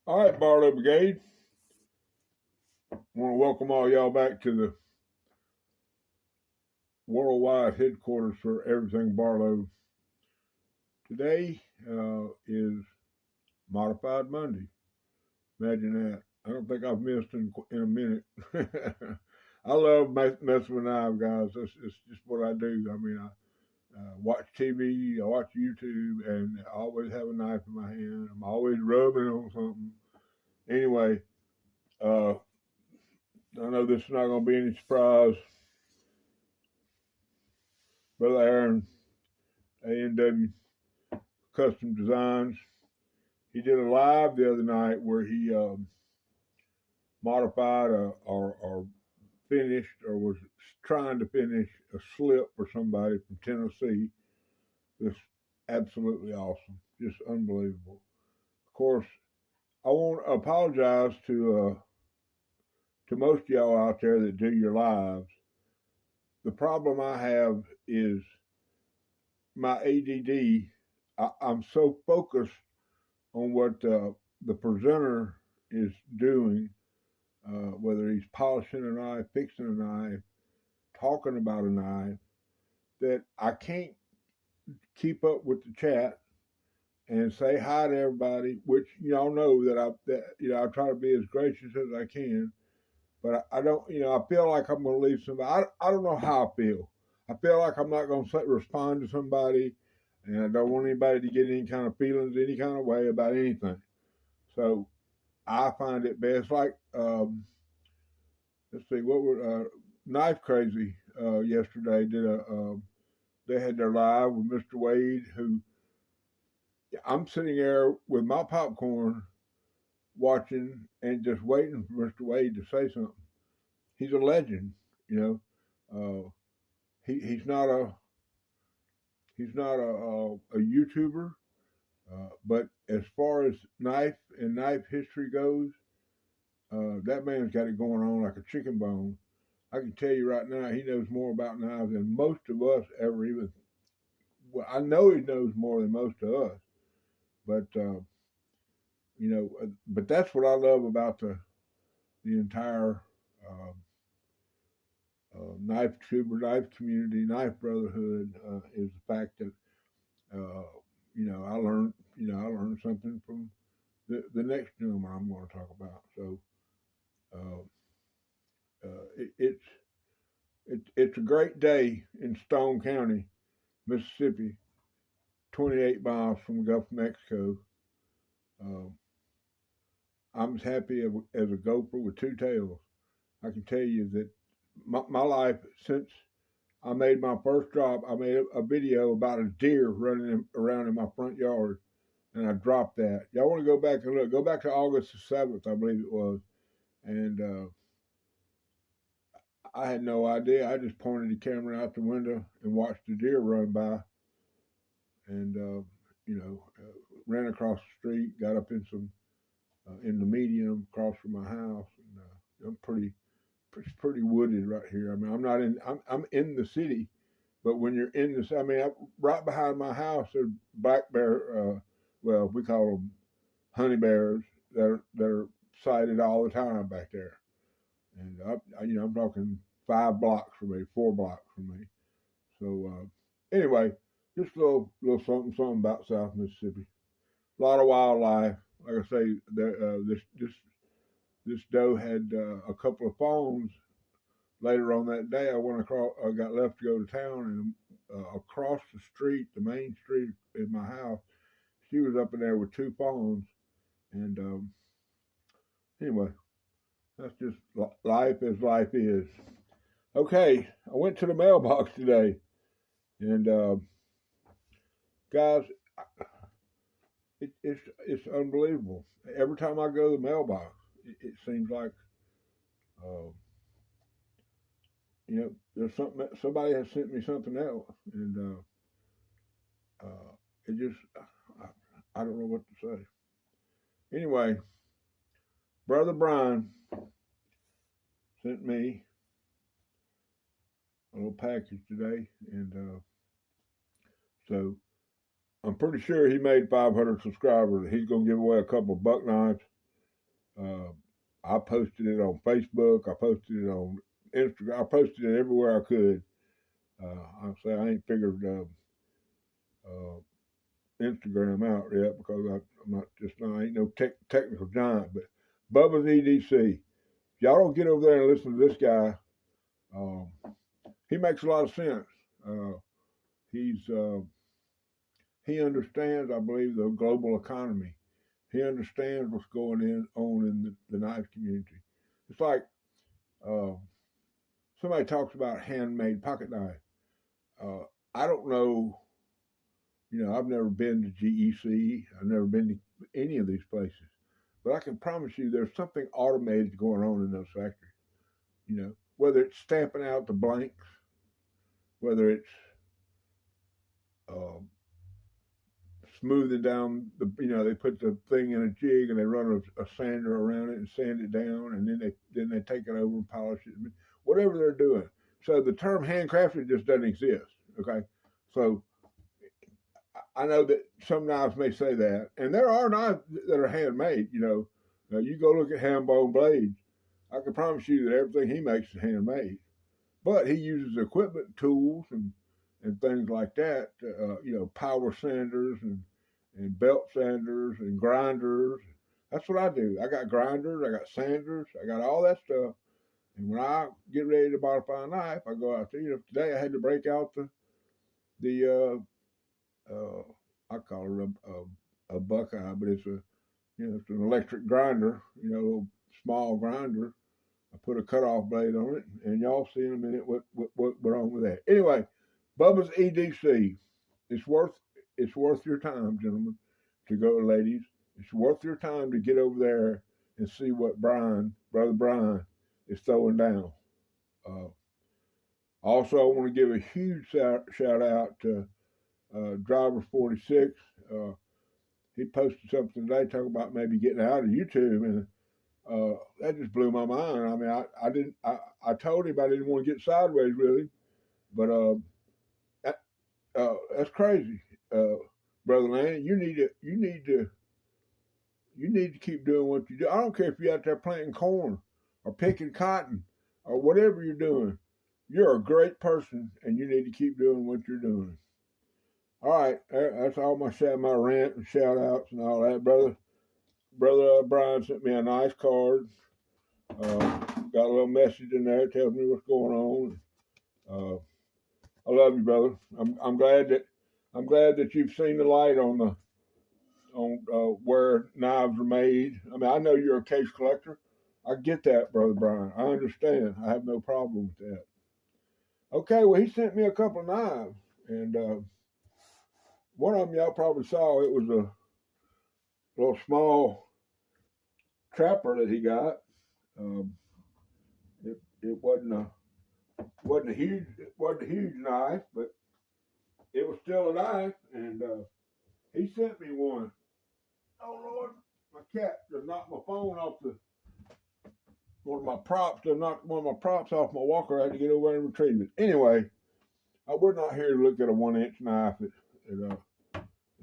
All right, Barlow Brigade. I want to welcome all y'all back to the worldwide headquarters for everything Barlow. Today is Modified Monday. Imagine that. I don't think I've missed in a minute. I love messing with knives, guys. It's just what I do. I mean, I watch TV, I watch YouTube, and I always have a knife in my hand. I'm always rubbing on something. Anyway, I know this is not going to be any surprise. Brother Aaron, A&W Custom Designs. He did a live the other night where he modified or finished or was trying to finish a slip for somebody from Tennessee. Just absolutely awesome, just unbelievable. Of course, I want to apologize to most of y'all out there that do your lives. The problem I have is my ADD. I'm so focused on what the presenter is doing, whether he's polishing a knife, fixing a knife, talking about a knife, that I can't keep up with the chat and say hi to everybody. Which y'all know that I try to be as gracious as I can, but I don't. I feel like I'm going to leave somebody. I don't know how I feel. I feel like I'm not going to respond to somebody, and I don't want anybody to get any kind of feelings any kind of way about anything. So I find it best. Like, let's see, what were Knife Crazy yesterday did they had their live with Mr. Wade, who I'm sitting there with my popcorn watching and just waiting for Mr. Wade to say something. He's a legend, you know. He's not a YouTuber, but as far as knife history goes, that man's got it going on like a chicken bone. I can tell you right now, he knows more about knives than most of us ever even. Well, I know he knows more than most of us, but but that's what I love about the entire knife tuber, knife community, knife brotherhood is the fact that I learned something from the next gentleman I'm going to talk about. So it's a great day in Stone County, Mississippi, 28 miles from the Gulf of Mexico. I'm as happy as a gopher with two tails. I can tell you that my life since I made my first drop, I made a video about a deer running around in my front yard, and I dropped that. Y'all want to go back and look? Go back to August the 7th, I believe it was, and I had no idea. I just pointed the camera out the window and watched the deer run by, and ran across the street, got up in the median across from my house, and I'm pretty wooded right here. I mean, I'm in the city, but when you're in this, I mean, right behind my house, there's black bear. Well, we call them honey bears that are sighted all the time back there, and I'm talking 5 blocks from me, 4 blocks from me. So anyway, just a little something about South Mississippi. A lot of wildlife. Like I say, this doe had a couple of fawns. Later on that day, I got left to go to town, and across the street, the main street in my house, she was up in there with 2 fawns. And anyway, that's just life as life is. Okay, I went to the mailbox today, and guys, it's unbelievable. Every time I go to the mailbox, it seems like there's somebody has sent me something else, and it just I don't know what to say. Anyway, Brother Brian sent me a little package today, and so I'm pretty sure he made 500 subscribers. He's gonna give away a couple of buck knives. I posted it on Facebook. I posted it on Instagram. I posted it everywhere I could. I say I ain't figured Instagram out yet because I'm not I ain't no technical giant. But Bubba's EDC. Y'all don't get over there and listen to this guy. He makes a lot of sense. He understands, I believe, the global economy. He understands what's going on in the knife community. It's like somebody talks about handmade pocket knife. I don't know. I've never been to GEC. I've never been to any of these places. But I can promise you there's something automated going on in those factories. Whether it's stamping out the blanks, whether it's smoothing down they put the thing in a jig and they run a sander around it and sand it down, and then they take it over and polish it. Whatever they're doing. So the term handcrafted just doesn't exist. Okay, so I know that some knives may say that, and there are knives that are handmade. You go look at Hambone blades. I can promise you that everything he makes is handmade, but he uses equipment, tools, and things like that. Power sanders and belt sanders and grinders. That's what I do. I got grinders, I got sanders, I got all that stuff. And when I get ready to modify a knife, I go out there. Today I had to break out the I call it a Buckeye, but it's it's an electric grinder, a little small grinder. I put a cutoff blade on it, and y'all see in a minute what went on with that. Anyway, Bubba's EDC. It's worth your time, gentlemen, to go, ladies. It's worth your time to get over there and see what Brother Brian, is throwing down. Also, I want to give a huge shout out to Driver 46. He posted something today talking about maybe getting out of YouTube, and that just blew my mind. I mean, I told him I didn't want to get sideways with him, but that's crazy, Brother Lanny. You need to keep doing what you do. I don't care if you're out there planting corn or picking cotton or whatever you're doing. You're a great person, and you need to keep doing what you're doing. All right, that's all my rant and shout outs and all that, brother. Brother Brian sent me a nice card. Got a little message in there telling me what's going on. I love you, brother. I'm glad that you've seen the light on where knives are made. I mean, I know you're a case collector. I get that, Brother Brian. I understand. I have no problem with that. Okay, well, he sent me a couple of knives, and one of them y'all probably saw. It was a little small trapper that he got. It wasn't a huge knife, but it was still a knife, and he sent me one. Oh Lord, my cat just knocked my phone off one of my props off my walker. I had to get over and retrieve it. Anyway, we're not here to look at a 1-inch knife that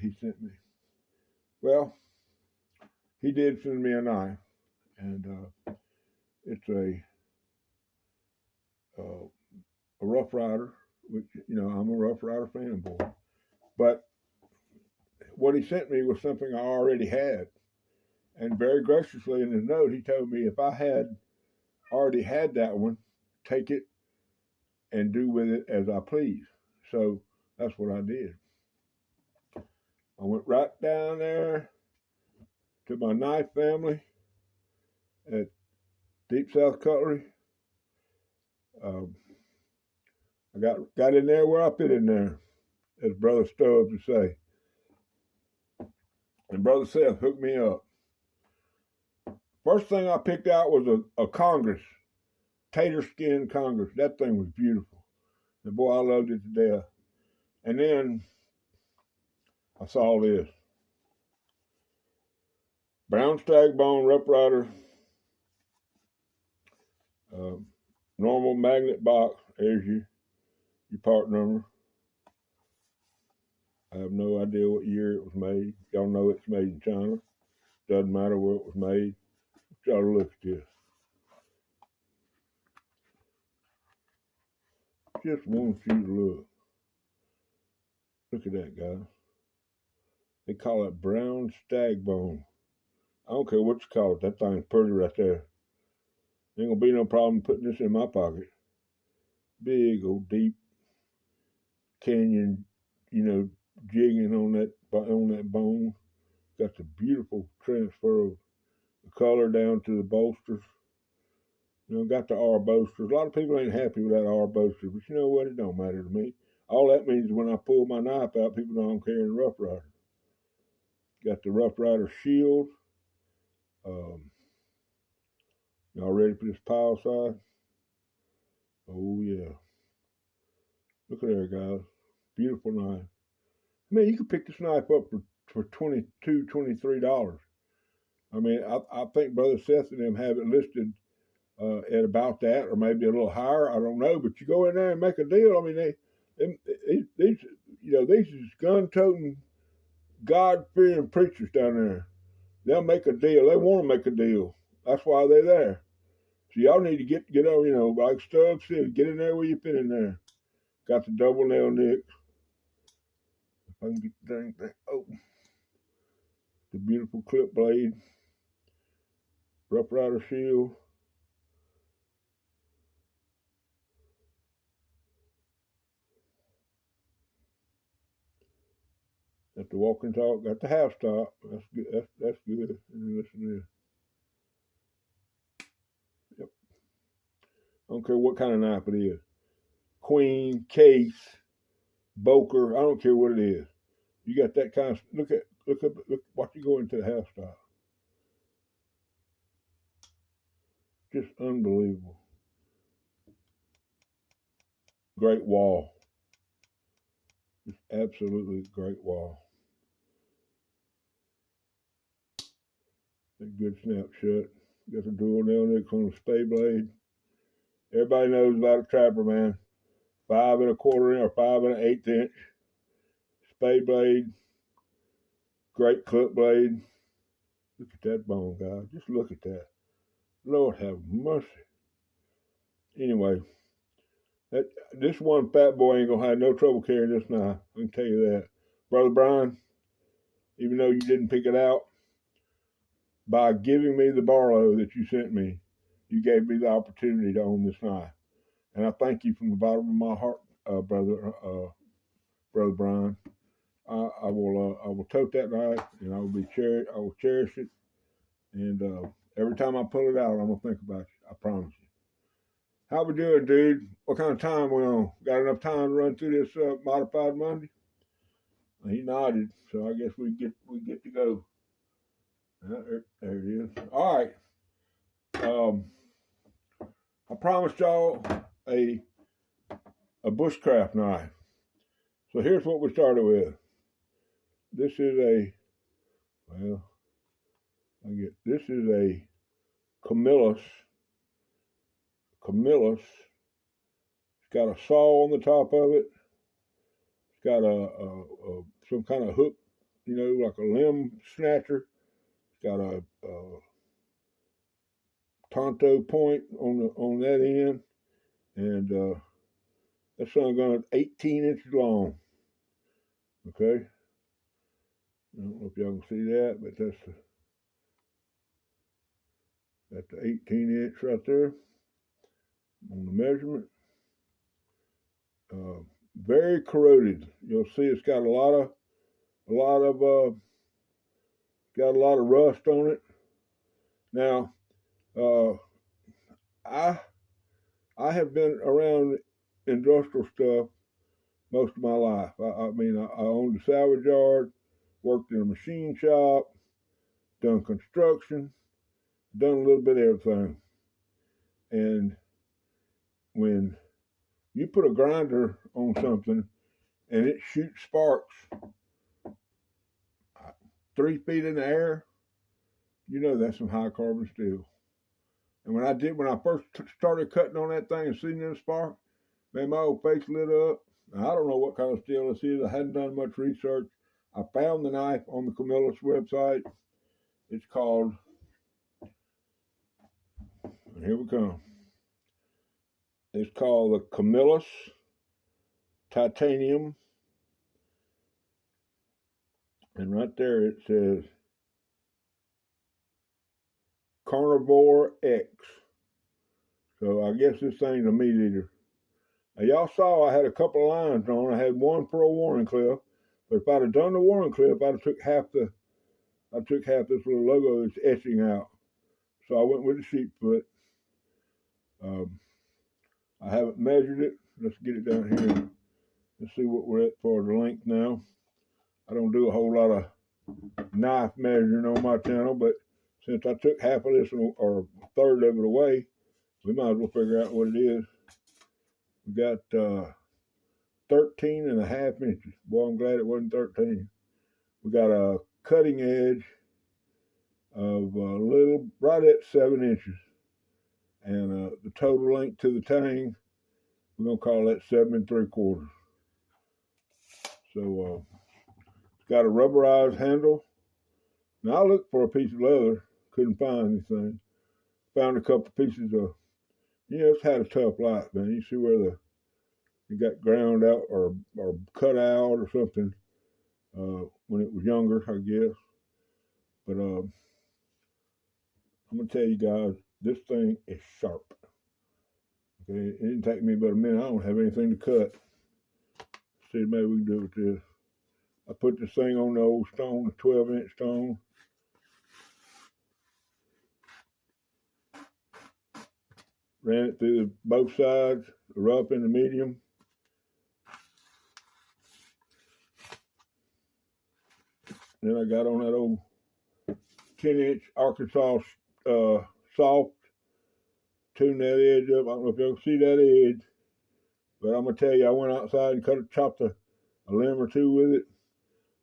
he sent me. Well, he did send me a knife, and it's a Rough Rider, which I'm a Rough Rider fanboy. But what he sent me was something I already had, and very graciously in his note, he told me if I had already had that one, take it and do with it as I please. So that's what I did. I went right down there to my knife family at Deep South Cutlery. I got in there where I fit in there, as Brother Stubbs would say. And Brother Seth hooked me up. First thing I picked out was a Congress, tater skin Congress. That thing was beautiful. And boy, I loved it to death. And then I saw this. Brown Stag Bone Rough Rider, normal magnet box. There's your part number. I have no idea what year it was made. Y'all know it's made in China. Doesn't matter where it was made. y'all to look at this. Just want you to look. Look at that, guys. They call it brown stag bone. I don't care what you call it. That thing's pretty right there. Ain't gonna be no problem putting this in my pocket. Big old deep canyon, jigging on that bone. Got the beautiful transfer of the color down to the bolsters. Got the R bolsters. A lot of people ain't happy with that R bolster, but you know what? It don't matter to me. All that means is when I pull my knife out, people know I'm carrying a Rough Rider. Got the Rough Rider shield. Y'all ready for this pile size? Oh yeah. Look at there, guys. Beautiful knife. Man, you can pick this knife up for $22, $23. I mean, I think Brother Seth and them have it listed at about that, or maybe a little higher. I don't know, but you go in there and make a deal. I mean, these is gun-toting, God-fearing preachers down there. They'll make a deal. They want to make a deal. That's why they're there. So y'all need to get on, like Stubbs said, get in there where you fit in there. Got the double nail nicks. If I can get the dang thing. Oh, the beautiful clip blade. Rough Rider shield. Got the walking talk. Got the half stop. That's good. That's good. And listen to this. Yep. I don't care what kind of knife it is. Queen, case, Boker. I don't care what it is. You got that kind of look. Watch you go into the half stop. Just unbelievable. Great wall. Just absolutely great wall. A good snapshot. Got the dual nail nicks on the spade blade. Everybody knows about a trapper, man. 5 1/4 inch or 5 1/8 inch spade blade. Great clip blade. Look at that bone, guys. Just look at that. Lord have mercy. Anyway, this one fat boy ain't gonna have no trouble carrying this knife. I can tell you that. Brother Brian, even though you didn't pick it out, by giving me the Barlow that you sent me, you gave me the opportunity to own this knife. And I thank you from the bottom of my heart, Brother Brian. I will tote that knife, and I will cherish it. And every time I pull it out, I'm gonna think about you. I promise you. How we doing, dude? What kind of time we on? Got enough time to run through this modified Monday? He nodded, so I guess we get to go. There it is. All right. I promised y'all a Bushcraft knife. So here's what we started with. This is a Camillus. It's got a saw on the top of it. It's got some kind of hook, like a limb snatcher. It's got a Tonto point on that end, and that sun's going 18 inches long. Okay, I don't know if y'all can see that, but that's the 18 inch right there on the measurement. Very corroded. You'll see it's got a lot of rust on it. Now, I have been around industrial stuff most of my life. I mean, I owned a salvage yard, worked in a machine shop, done construction, done a little bit of everything. And when you put a grinder on something and it shoots sparks 3 feet in the air, that's some high carbon steel. And when I first started cutting on that thing and seeing them spark, man, my old face lit up. Now, I don't know what kind of steel this is. I hadn't done much research. I found the knife on the Camillus website. It's called And here we come. It's called the Camillus Titanium. And right there it says Carnivore X. So I guess this thing's a meat eater. Now y'all saw I had a couple of lines on. I had one for a warning clip. But if I'd have done the warning clip, I'd have took half this little logo that's etching out. So I went with the sheep foot. I haven't measured it. Let's get it down here. Let's see what we're at for the length now. I don't do a whole lot of knife measuring on my channel, but since I took half of this or a third of it away, we might as well figure out what it is. We got 13 and a half inches. Boy, I'm glad it wasn't 13. We got a cutting edge of right at 7 inches. And the total length to the tang, we're going to call that 7 3/4. So it's got a rubberized handle. Now I looked for a piece of leather, couldn't find anything. Found a couple pieces of, it's had a tough life, man. You see where it got ground out or cut out or something when it was younger, I guess. But I'm going to tell you guys, this thing is sharp. Okay, it didn't take me but a minute. I don't have anything to cut. See, maybe we can do it with this. I put this thing on the old stone, the 12-inch stone. Ran it through both sides, the rough and the medium. Then I got on that old 10-inch Arkansas soft. Tune that edge up. I don't know if y'all can see that edge, but I'm gonna tell you, I went outside and chopped a limb or two with it.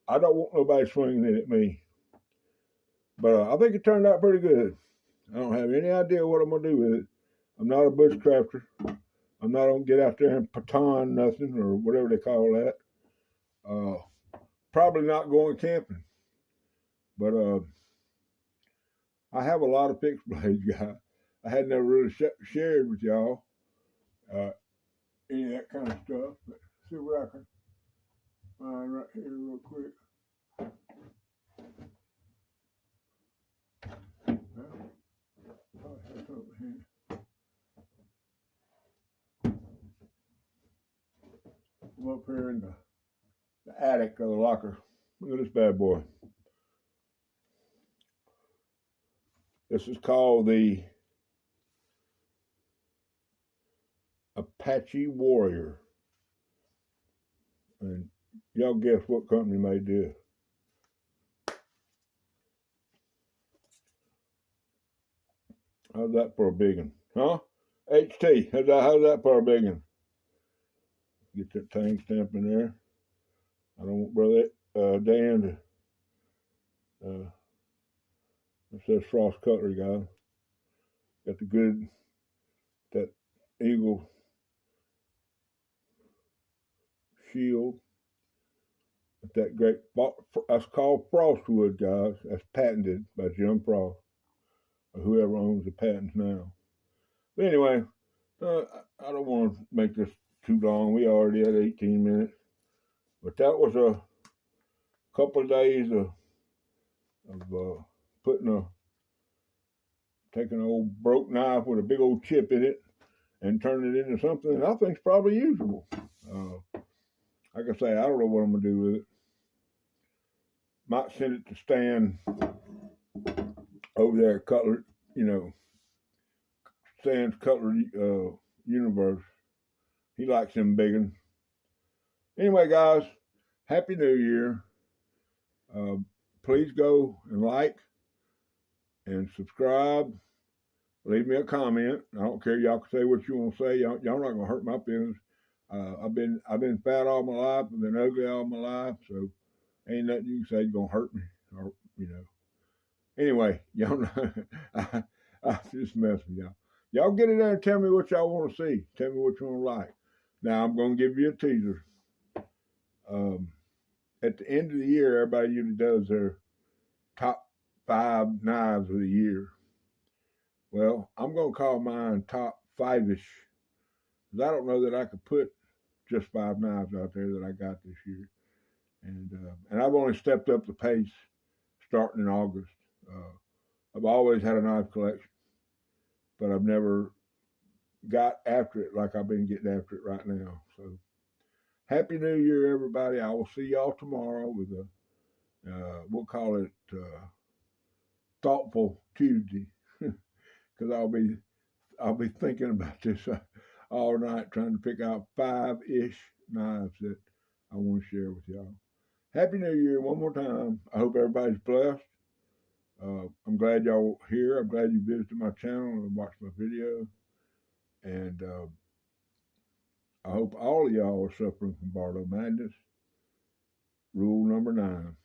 I don't want nobody swinging it at me, but I think it turned out pretty good. I don't have any idea what I'm gonna do with it. I'm not a bushcrafter. I'm not gonna get out there and baton nothing or whatever they call that. Probably not going camping, but I have a lot of fixed blades, guys. I had never really shared with y'all any of that kind of stuff. But see what I can find right here real quick. Well, I have something here. I'm up here in the attic of the locker. Look at this bad boy. This is called the Apache Warrior. And y'all guess what company made this? How's that for a big one? Huh? HT. How's that for a big one? Get that tang stamp in there. I don't want Brother Dan to it says Frost Cutlery, guys. Got that eagle shield. That great, that's called Frostwood, guys. That's patented by Jim Frost, or whoever owns the patents now. But anyway, I don't want to make this too long. We already had 18 minutes. But that was a couple of days of taking an old broke knife with a big old chip in it and turning it into something that I think is probably usable. Like I say, I don't know what I'm going to do with it. Might send it to Stan over there at Cutler, Stan's Cutlery Universe. He likes them big ones. Anyway, guys, Happy New Year. Please go and like and subscribe. Leave me a comment. I don't care. Y'all can say what you want to say. Y'all not going to hurt my feelings. I've been fat all my life. I've been ugly all my life. So ain't nothing you can say is going to hurt me. Or, Anyway, y'all know, I just mess with y'all. Y'all get in there and tell me what y'all want to see. Tell me what you want to like. Now, I'm going to give you a teaser. At the end of the year, everybody usually does their top 5 knives of the year. Well, I'm going to call mine top five-ish. Because I don't know that I could put just 5 knives out there that I got this year. And I've only stepped up the pace starting in August. I've always had a knife collection, but I've never got after it like I've been getting after it right now. So, Happy New Year, everybody. I will see y'all tomorrow with we'll call it Thoughtful Tuesday, because I'll be thinking about this all night, trying to pick out 5-ish knives that I want to share with y'all. Happy New Year one more time. I hope everybody's blessed. I'm glad y'all here. I'm glad you visited my channel and watched my video. And I hope all of y'all are suffering from Barlow Madness. Rule number 9.